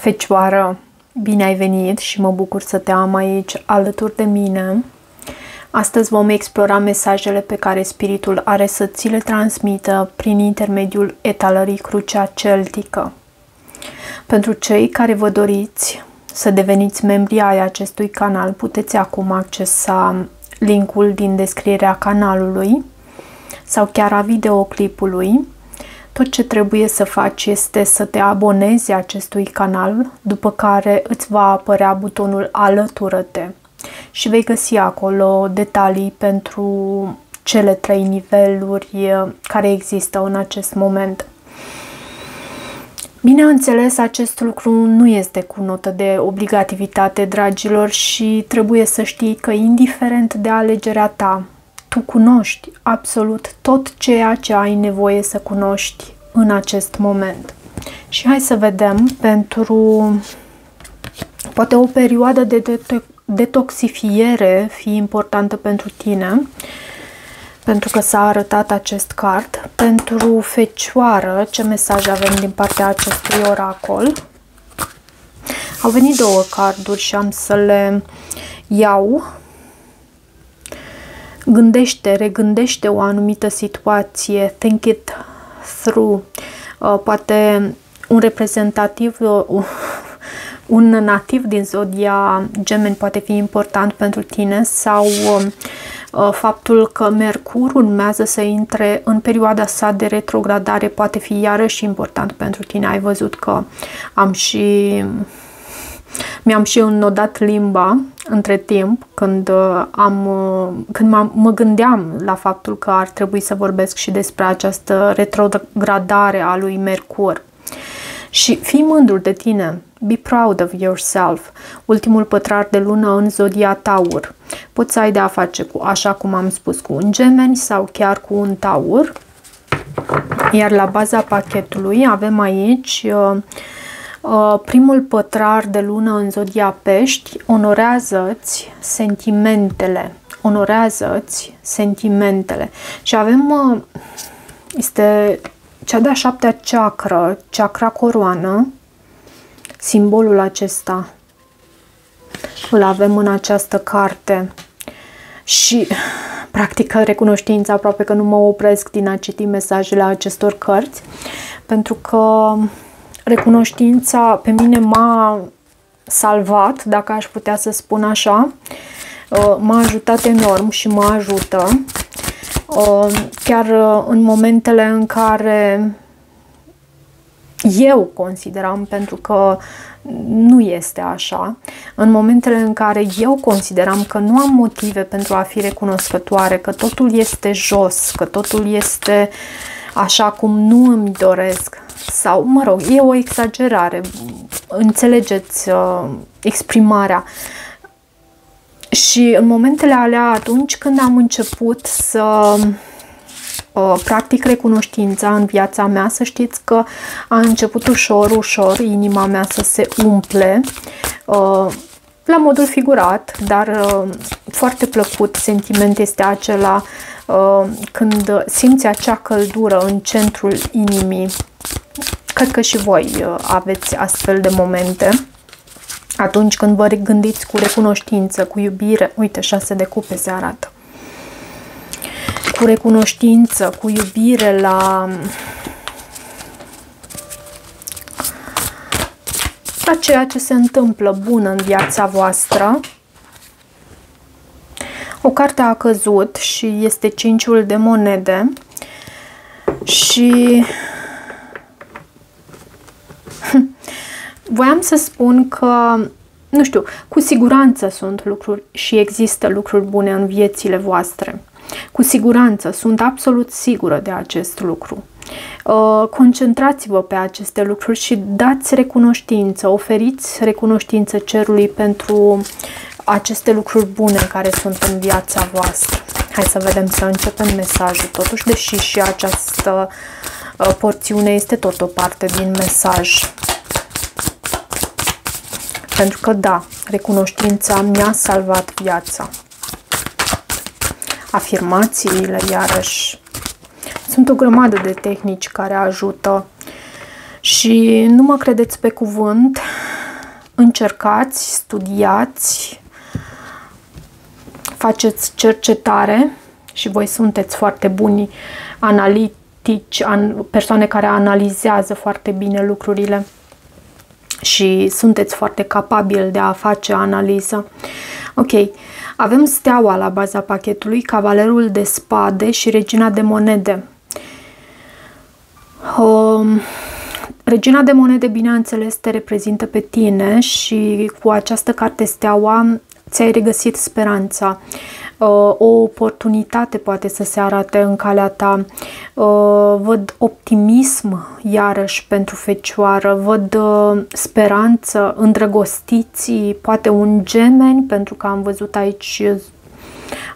Fecioară, bine ai venit și mă bucur să te am aici alături de mine. Astăzi vom explora mesajele pe care spiritul are să ți le transmită prin intermediul etalării Crucea Celtică. Pentru cei care vă doriți să deveniți membri ai acestui canal, puteți acum accesa linkul din descrierea canalului sau chiar a videoclipului. Tot ce trebuie să faci este să te abonezi acestui canal, după care îți va apărea butonul Alătură-te și vei găsi acolo detalii pentru cele 3 niveluri care există în acest moment. Bineînțeles, acest lucru nu este cu notă de obligativitate, dragilor, și trebuie să știi că, indiferent de alegerea ta, tu cunoști absolut tot ceea ce ai nevoie să cunoști în acest moment. Și hai să vedem, pentru poate o perioadă de detoxifiere fi importantă pentru tine, pentru că s-a arătat acest card. Pentru Fecioară, ce mesaj avem din partea acestui oracol? Au venit 2 carduri și am să le iau. Gândește, regândește o anumită situație, think it through. Poate un reprezentativ, un nativ din zodia Gemeni poate fi important pentru tine, sau faptul că Mercur urmează să intre în perioada sa de retrogradare poate fi iarăși important pentru tine. Ai văzut că mi-am și înnodat limba între timp când mă gândeam la faptul că ar trebui să vorbesc și despre această retrogradare a lui Mercur. Și fii mândru de tine. Be proud of yourself. Ultimul pătrar de lună în zodia Taur. Poți să ai de-a face cu, așa cum am spus, cu un Gemeni sau chiar cu un Taur. Iar la baza pachetului avem aici primul pătrar de lună în zodia Pești. Onorează-ți sentimentele. Onorează-ți sentimentele. Și avem, este cea de-a 7-a chakra, chakra coroană. Simbolul acesta îl avem în această carte. Și practic recunoștința, aproape că nu mă opresc din a citi mesajele acestor cărți, pentru că recunoștința pe mine m-a salvat, dacă aș putea să spun așa. M-a ajutat enorm și mă ajută. Chiar în momentele în care eu consideram, pentru că nu este așa, în momentele în care eu consideram că nu am motive pentru a fi recunoscătoare, că totul este jos, că totul este așa cum nu îmi doresc, sau, mă rog, e o exagerare, înțelegeți exprimarea. Și în momentele alea, atunci când am început să practic recunoștința în viața mea, să știți că a început ușor, ușor inima mea să se umple, la modul figurat, dar foarte plăcut sentiment este acela când simți acea căldură în centrul inimii. Cred că și voi aveți astfel de momente. Atunci când vă gândiți cu recunoștință, cu iubire, uite, 6 de cupe se arată, cu recunoștință, cu iubire la ceea ce se întâmplă bun în viața voastră. O carte a căzut și este 5-ul de monede și voiam să spun că, nu știu, cu siguranță sunt lucruri și există lucruri bune în viețile voastre. Cu siguranță, sunt absolut sigură de acest lucru. Concentrați-vă pe aceste lucruri și dați recunoștință, oferiți recunoștință cerului pentru aceste lucruri bune care sunt în viața voastră. Hai să vedem, să începem mesajul. Totuși, deși și această porțiune este tot o parte din mesaj. Pentru că, da, recunoștința mi-a salvat viața. Afirmațiile, iarăși. Sunt o grămadă de tehnici care ajută și nu mă credeți pe cuvânt, încercați, studiați, faceți cercetare și voi sunteți foarte buni analitici, persoane care analizează foarte bine lucrurile și sunteți foarte capabili de a face analiză. Ok, avem steaua la baza pachetului, cavalerul de spade și regina de monede. Regina de monede, bineînțeles, te reprezintă pe tine și cu această carte steaua ți-ai regăsit speranța. O oportunitate poate să se arate în calea ta. Văd optimism iarăși pentru Fecioară, văd speranță, îndrăgostiții, poate un Gemeni, pentru că am văzut aici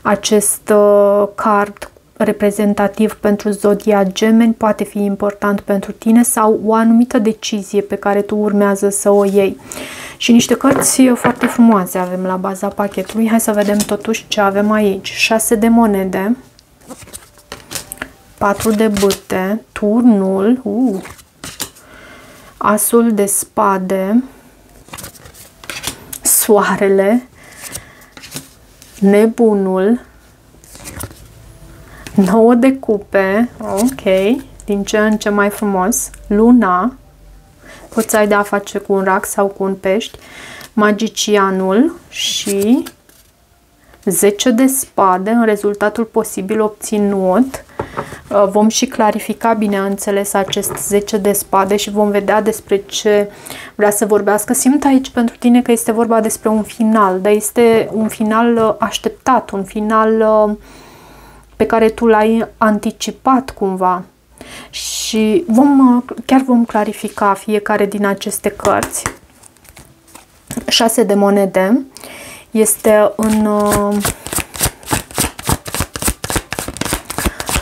acest card reprezentativ pentru zodia Gemeni, poate fi important pentru tine sau o anumită decizie pe care tu urmează să o iei. Și niște cărți foarte frumoase avem la baza pachetului. Hai să vedem totuși ce avem aici. 6 de monede, 4 de bâte, turnul, asul de spade, soarele, nebunul, 9 de cupe, ok, din ce în ce mai frumos, luna, poți să ai de a face cu un rac sau cu un pești, magicianul și 10 de spade, în rezultatul posibil obținut. Vom și clarifica, bineînțeles, acest 10 de spade și vom vedea despre ce vrea să vorbească. Simt aici pentru tine că este vorba despre un final, dar este un final așteptat, un final pe care tu l-ai anticipat cumva. Și chiar vom clarifica fiecare din aceste cărți. 6 de monede este în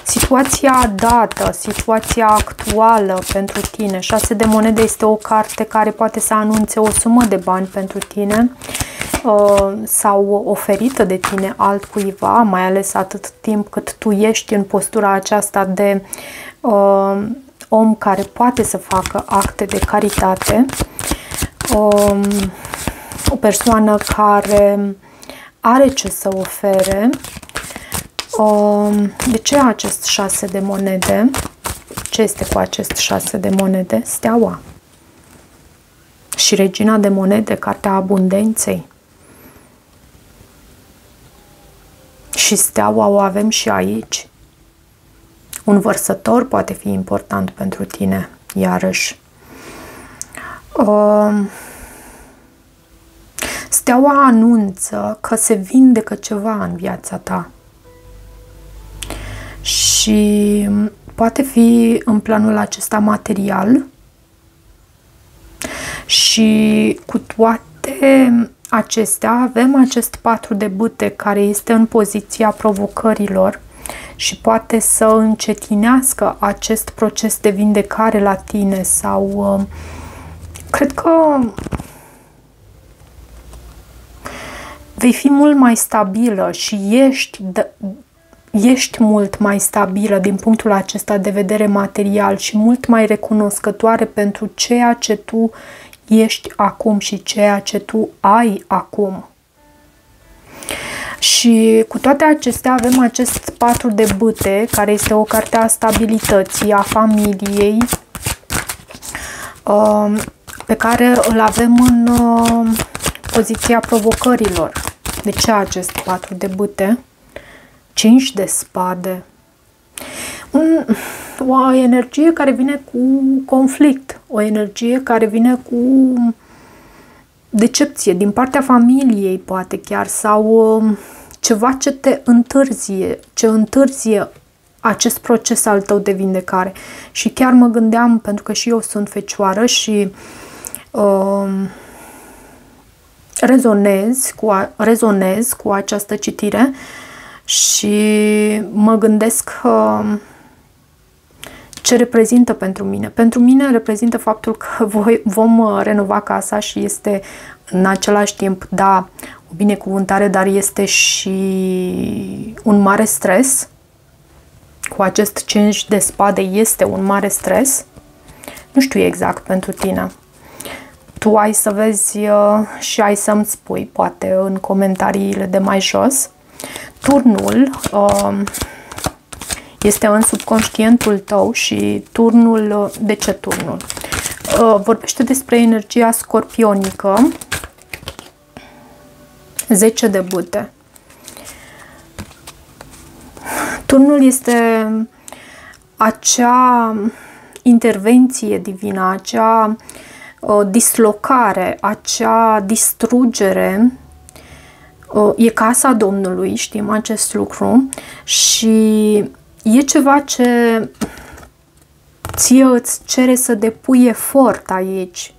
situația dată, situația actuală pentru tine. 6 de monede este o carte care poate să anunțe o sumă de bani pentru tine sau oferită de tine altcuiva, mai ales atât timp cât tu ești în postura aceasta de om care poate să facă acte de caritate, o persoană care are ce să ofere. De ce acest 6 de monede? Ce este cu acest 6 de monede? Steaua. Și regina de monede, cartea abundenței. Și steaua o avem și aici. Un vărsător poate fi important pentru tine, iarăși. Steaua anunță că se vindecă ceva în viața ta. Și poate fi în planul acesta material. Și cu toate acestea avem acest 4 de bâte care este în poziția provocărilor și poate să încetinească acest proces de vindecare la tine sau cred că vei fi mult mai stabilă și ești mult mai stabilă din punctul acesta de vedere material și mult mai recunoscătoare pentru ceea ce tu ești acum și ceea ce tu ai acum. Și cu toate acestea avem acest 4 de bâte, care este o carte a stabilității, a familiei, pe care îl avem în poziția provocărilor. De ce acest 4 de bâte? 5 de spade. O energie care vine cu conflict, o energie care vine cu decepție din partea familiei, poate chiar, sau ceva ce te întârzie, ce întârzie acest proces al tău de vindecare. Și chiar mă gândeam, pentru că și eu sunt fecioară și rezonez cu această citire și mă gândesc ce reprezintă pentru mine. Pentru mine reprezintă faptul că vom renova casa și este în același timp, da, o binecuvântare, dar este și un mare stres. Cu acest 5 de spade este un mare stres. Nu știu exact pentru tine. tu ai să vezi și ai să-mi spui, poate, în comentariile de mai jos. Turnul este în subconștientul tău și turnul... De ce turnul? Vorbește despre energia scorpionică. 10 de bâte. Turnul este acea intervenție divină, acea dislocare, acea distrugere. E casa Domnului, știm acest lucru, și e ceva ce ție îți cere să depui efort aici.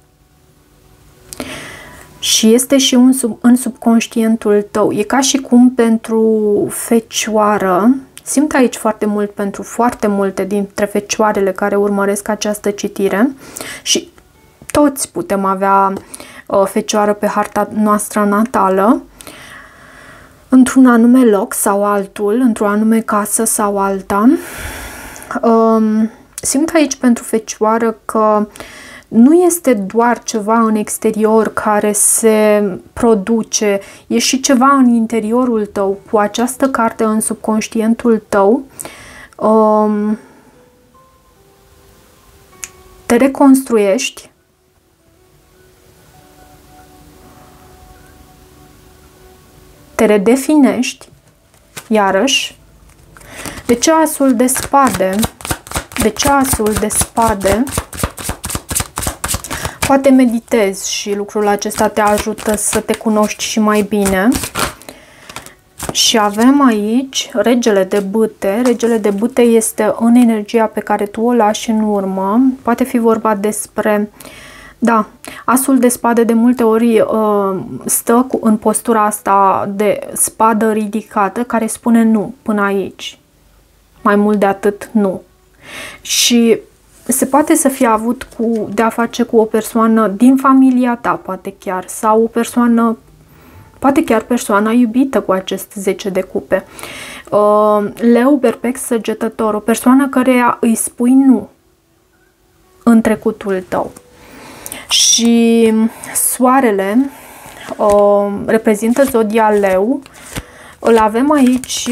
Și este și în subconștientul tău. E ca și cum pentru fecioară, simt aici foarte mult pentru foarte multe dintre fecioarele care urmăresc această citire, și toți putem avea fecioară pe harta noastră natală, într-un anume loc sau altul, într-o anume casă sau alta. Simt aici pentru fecioară că nu este doar ceva în exterior care se produce, e și ceva în interiorul tău. Cu această carte în subconștientul tău te reconstruiești, te redefinești, iarăși. De ce asul de spade? De ce asul de spade? Poate meditezi și lucrul acesta te ajută să te cunoști și mai bine. Și avem aici regele de bâte. Regele de bâte este în energia pe care tu o lași în urmă. Poate fi vorba despre... Da, asul de spade de multe ori stă în postura asta de spadă ridicată, care spune nu, până aici. Mai mult de atât, nu. Și se poate să fie avut de a face cu o persoană din familia ta, poate chiar, sau o persoană, poate chiar persoana iubită cu acest 10 de cupe. Leu, berbec, săgetător, o persoană căreia îi spui nu în trecutul tău. Și soarele reprezintă zodia Leu. Îl avem aici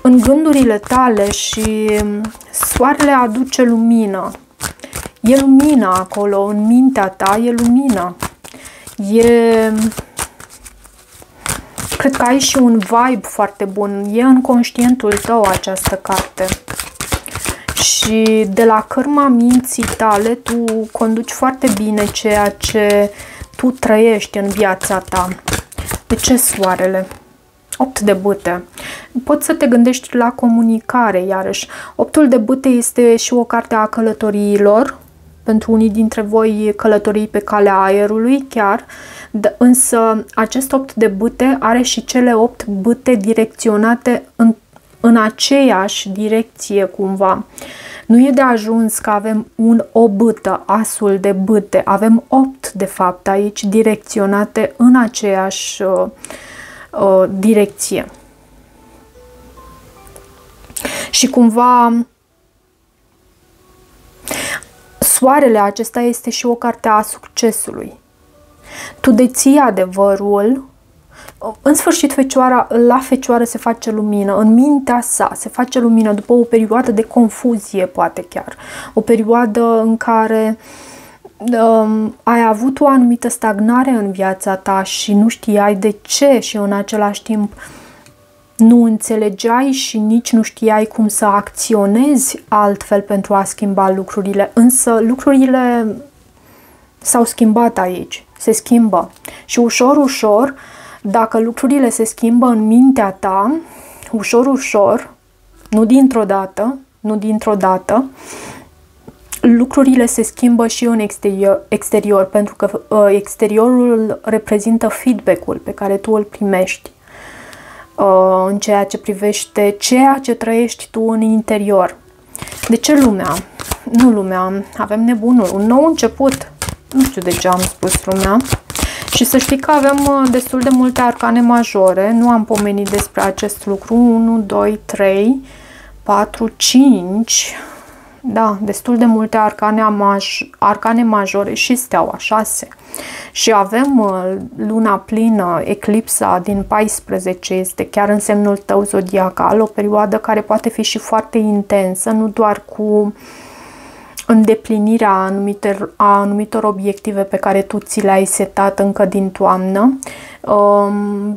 în gândurile tale și soarele aduce lumină. E lumină acolo, în mintea ta e lumină. Cred că ai și un vibe foarte bun. E în conștientul tău această carte. Și de la cârma minții tale tu conduci foarte bine ceea ce tu trăiești în viața ta. De ce soarele? 8 de bâte. Poți să te gândești la comunicare, iarăși. 8-ul de bâte este și o carte a călătoriilor. Pentru unii dintre voi călătorii pe calea aerului chiar. Însă acest 8 de bâte are și cele 8 bâte direcționate în aceeași direcție cumva. Nu e de ajuns că avem o bâtă, asul de bâte. Avem 8 de fapt aici direcționate în aceeași direcție. Și cumva soarele acesta este și o carte a succesului. Tu deții adevărul. În sfârșit, la fecioară se face lumină, în mintea sa se face lumină după o perioadă de confuzie, poate chiar. O perioadă în care ai avut o anumită stagnare în viața ta și nu știai de ce și în același timp nu înțelegeai și nici nu știai cum să acționezi altfel pentru a schimba lucrurile. Însă lucrurile s-au schimbat aici, se schimbă. Și ușor, ușor, dacă lucrurile se schimbă în mintea ta, ușor, ușor, nu dintr-o dată, lucrurile se schimbă și în exterior, pentru că exteriorul reprezintă feedback-ul pe care tu îl primești în ceea ce privește ceea ce trăiești tu în interior. De ce lumea? Nu lumea, avem nebunul, un nou început. Nu știu de ce am spus lumea. Și să știi că avem destul de multe arcane majore. Nu am pomenit despre acest lucru. 1, 2, 3, 4, 5. da, destul de multe arcane majore și steaua 6. Și avem luna plină, eclipsa din 14, este chiar în semnul tău zodiacal, o perioadă care poate fi și foarte intensă, nu doar cu îndeplinirea a anumitor obiective pe care tu ți le-ai setat încă din toamnă.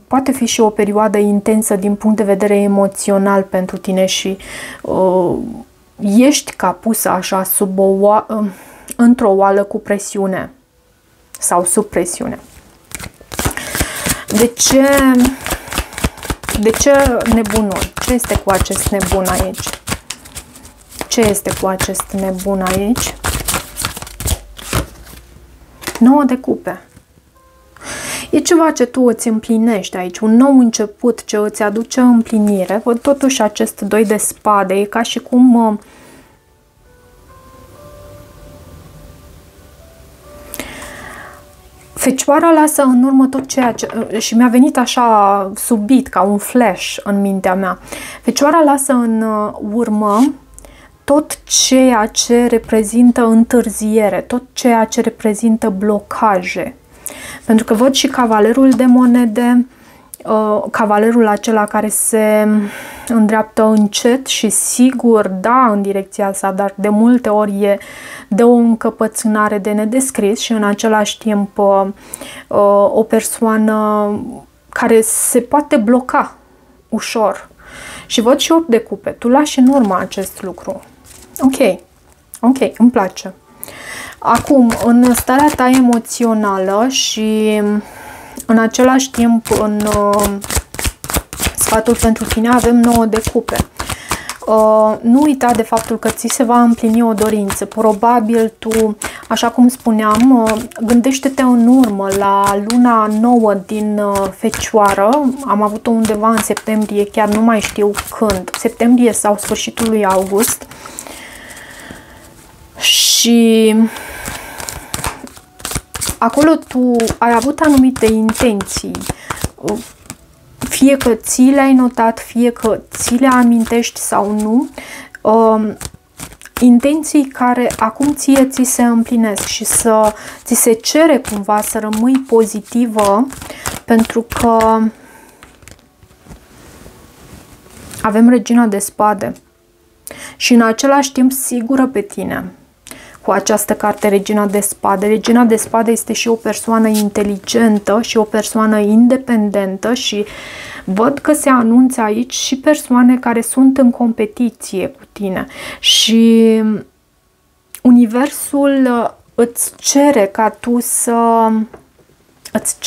Poate fi și o perioadă intensă din punct de vedere emoțional pentru tine și ești ca pusă așa sub într-o oală cu presiune sau sub presiune. De ce nebunul? Ce este cu acest nebun aici? Ce este cu acest nebun aici? 9 de cupe. E ceva ce tu îți împlinești aici, un nou început ce îți aduce împlinire. Văd totuși acest 2 de spade, e ca și cum Fecioara lasă în urmă tot ceea ce... Și mi-a venit așa subit, ca un flash în mintea mea. Fecioara lasă în urmă tot ceea ce reprezintă întârziere, tot ceea ce reprezintă blocaje. Pentru că văd și cavalerul de monede, cavalerul acela care se îndreaptă încet și sigur, da, în direcția sa, dar de multe ori e de o încăpățânare de nedescris și în același timp o persoană care se poate bloca ușor. Și văd și 8 de cupe. Tu lași în urmă acest lucru. Ok, îmi place. Acum, în starea ta emoțională și în același timp în sfatul pentru tine avem 9 de cupe. Nu uita de faptul că ți se va împlini o dorință. Probabil tu, așa cum spuneam, gândește-te în urmă la luna nouă din Fecioară. Am avut-o undeva în septembrie, chiar nu mai știu când, septembrie sau sfârșitul lui august. Și acolo tu ai avut anumite intenții, fie că ți le-ai notat, fie că ți le amintești sau nu, intenții care acum ți se împlinesc și ți se cere cumva să rămâi pozitivă, pentru că avem Regina de Spade și în același timp sigură pe tine. Cu această carte Regina de Spade. Regina de Spade este și o persoană inteligentă și o persoană independentă și văd că se anunță aici și persoane care sunt în competiție cu tine și universul îți cere ca tu să... îți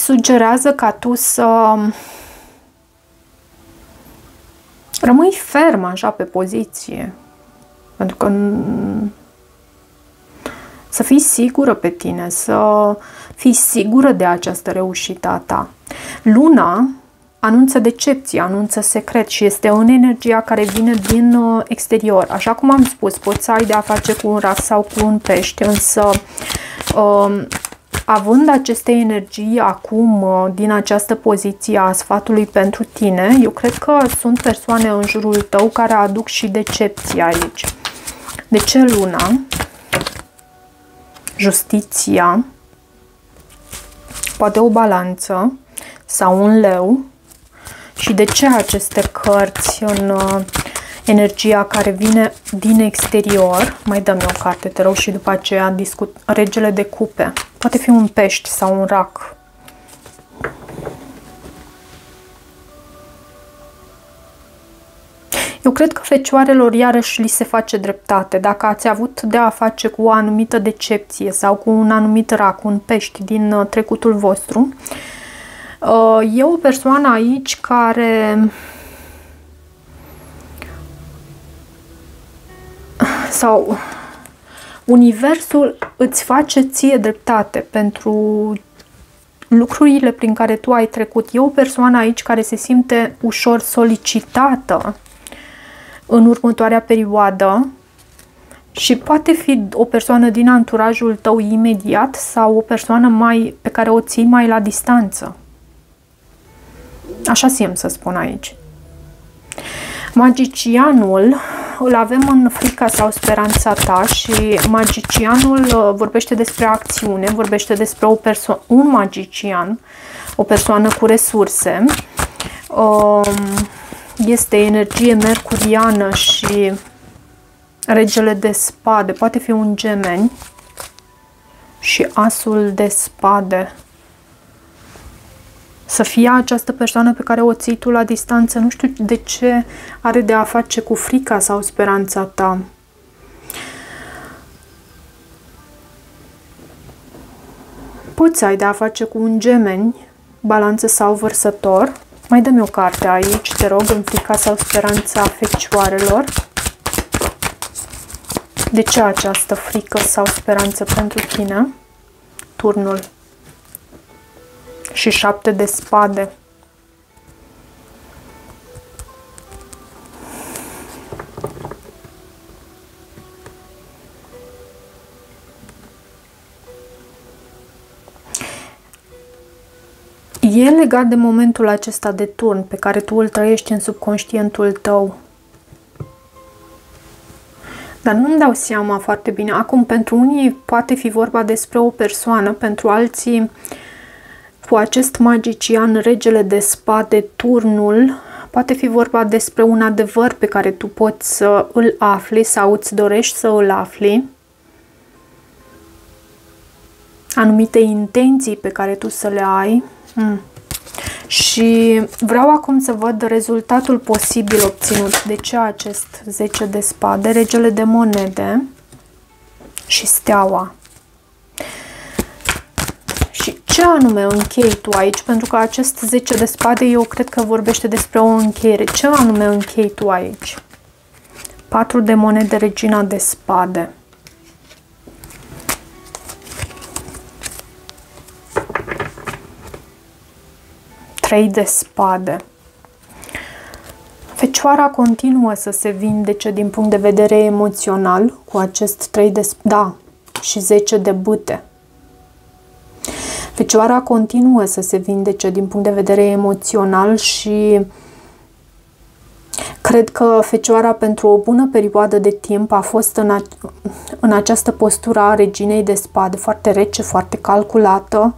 sugerează ca tu să rămâi ferm așa pe poziție. Pentru că să fii sigură pe tine, să fii sigură de această reușită a ta. Luna anunță decepție, anunță secret și este în energia care vine din exterior. Așa cum am spus, poți să ai de a face cu un rac sau cu un pește, însă având aceste energii acum din această poziție a sfatului pentru tine, eu cred că sunt persoane în jurul tău care aduc și decepție aici. De ce Luna? Justiția, poate o balanță sau un leu. Și de ce aceste cărți în energia care vine din exterior? Mai dă-mi o carte, te rog, și după aceea discut. Regele de cupe. Poate fi un pești sau un rac. Eu cred că fecioarelor iarăși li se face dreptate. Dacă ați avut de a face cu o anumită decepție sau cu un anumit rac, un pești din trecutul vostru, e o persoană aici care... sau universul îți face ție dreptate pentru lucrurile prin care tu ai trecut. E o persoană aici care se simte ușor solicitată în următoarea perioadă și poate fi o persoană din anturajul tău imediat sau o persoană pe care o ții mai la distanță. Așa simt să spun aici. Magicianul îl avem în frica sau speranța ta și magicianul vorbește despre acțiune, vorbește despre un magician, o persoană cu resurse. Este energie mercuriană și regele de spade, poate fi un gemeni și asul de spade. Să fie această persoană pe care o ții tu la distanță, nu știu de ce are de a face cu frica sau speranța ta. Poți să ai de a face cu un gemeni, balanță sau vărsător. Mai dă-mi o carte aici, te rog, în frica sau speranța fecioarelor. De ce această frică sau speranță pentru tine? Turnul. Și 7 de spade. E legat de momentul acesta de turn pe care tu îl trăiești în subconștientul tău. Dar nu-mi dau seama foarte bine. Acum, pentru unii poate fi vorba despre o persoană, pentru alții, cu acest magician, regele de spade, turnul, poate fi vorba despre un adevăr pe care tu poți să îl afli sau îți dorești să îl afli. Anumite intenții pe care tu să le ai. Și vreau acum să văd rezultatul posibil obținut. De ce acest 10 de spade, regele de monede și steaua? Și ce anume închei tu aici? Pentru că acest 10 de spade eu cred că vorbește despre o încheiere. Ce anume închei tu aici? 4 de monede, regina de spade. Trei de spade. Fecioara continuă să se vindece din punct de vedere emoțional cu acest 3 de spade, da, și 10 de bâte. Fecioara continuă să se vindece din punct de vedere emoțional și cred că Fecioara pentru o bună perioadă de timp a fost în această postură a reginei de spade, foarte rece, foarte calculată,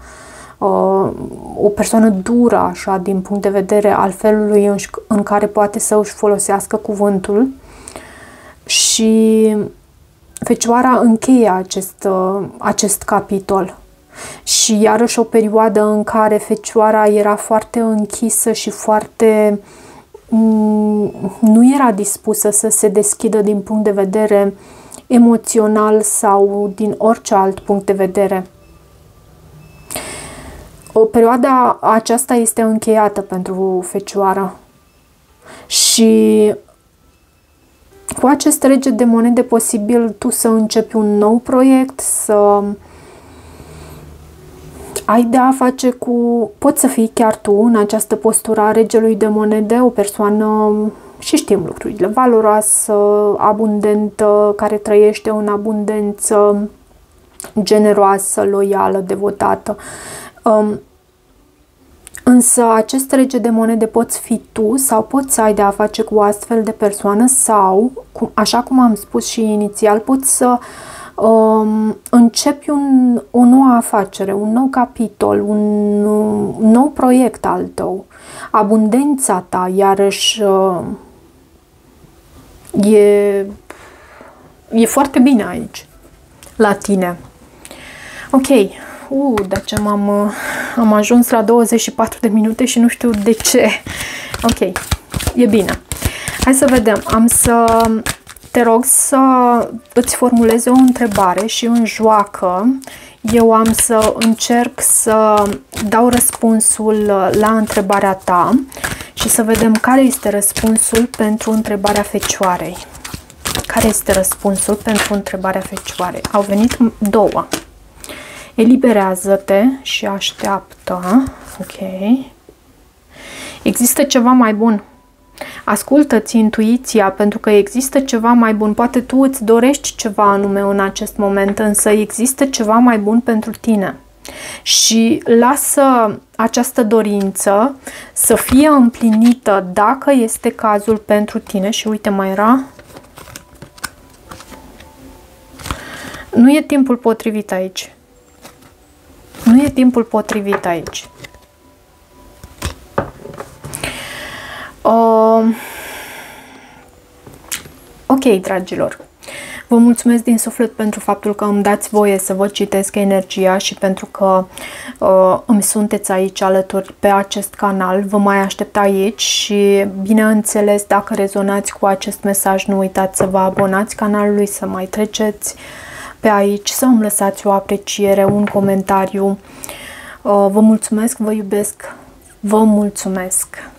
o persoană dură așa din punct de vedere al felului în care poate să își folosească cuvântul și Fecioara încheie acest capitol. Și iarăși o perioadă în care Fecioara era foarte închisă și foarte nu era dispusă să se deschidă din punct de vedere emoțional sau din orice alt punct de vedere. O perioadă aceasta este încheiată pentru Fecioară și cu acest rege de monede posibil tu să începi un nou proiect, să ai de a face cu... Poți să fii chiar tu în această postură a regelui de monede, o persoană, și știm lucrurile, valoroasă, abundentă, care trăiește în abundență, generoasă, loială, devotată. Însă acest rege de monede poți fi tu sau poți să ai de a face cu o astfel de persoană sau, așa cum am spus și inițial, poți să începi o nouă afacere, un nou capitol, un nou proiect al tău. Abundența ta, iarăși, e foarte bine aici, la tine. Ok. De ce am ajuns la 24 de minute și nu știu de ce. Ok, e bine. Hai să vedem. Am să te rog să îți formulezi o întrebare și în joacă eu am să încerc să dau răspunsul la întrebarea ta și să vedem care este răspunsul pentru întrebarea Fecioarei. Care este răspunsul pentru întrebarea Fecioarei? Au venit două. Eliberează-te și așteaptă. Ok. Există ceva mai bun. Ascultă-ți intuiția, pentru că există ceva mai bun. Poate tu îți dorești ceva anume în acest moment, însă există ceva mai bun pentru tine. și lasă această dorință să fie împlinită dacă este cazul pentru tine. Și uite, mai era. Nu e timpul potrivit aici. Nu e timpul potrivit aici. Ok, dragilor. Vă mulțumesc din suflet pentru faptul că îmi dați voie să vă citesc energia și pentru că îmi sunteți aici alături pe acest canal. Vă mai aștept aici și, bineînțeles, dacă rezonați cu acest mesaj, nu uitați să vă abonați canalului, să mai treceți pe aici, să îmi lăsați o apreciere, un comentariu. Vă mulțumesc, vă iubesc, vă mulțumesc!